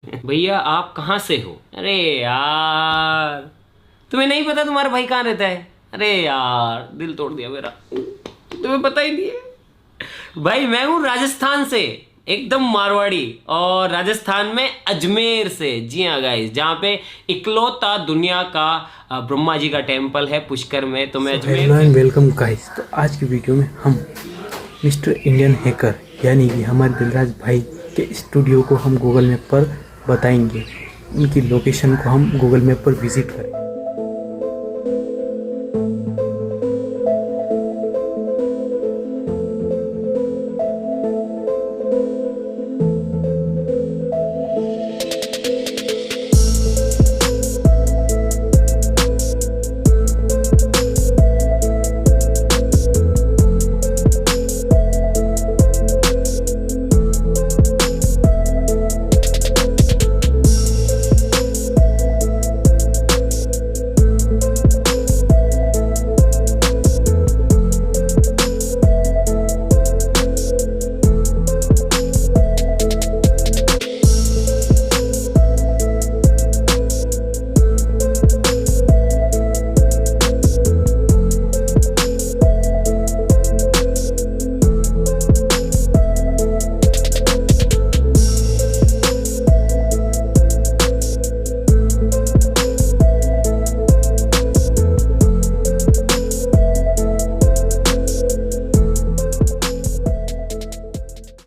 भैया आप कहाँ से हो? अरे यार, तुम्हें नहीं पता तुम्हारा भाई कहाँ रहता है? अरे यार, दिल तोड़ दिया मेरा, तुम्हें पता ही नहीं है। भाई मैं हूँ राजस्थान से, एकदम मारवाड़ी, और राजस्थान में अजमेर से। जी हाँ गाइस, जहाँ पे इकलौता दुनिया का ब्रह्मा जी का टेम्पल है पुष्कर में, तो मैं अजमेर हेलो से। And welcome guys. तो आज की वीडियो में हम मिस्टर इंडियन हैकर यानी कि हमारे दिलराज भाई के स्टूडियो को हम गूगल मैप पर बताएंगे। उनकी लोकेशन को हम गूगल मैप पर विजिट करेंगे।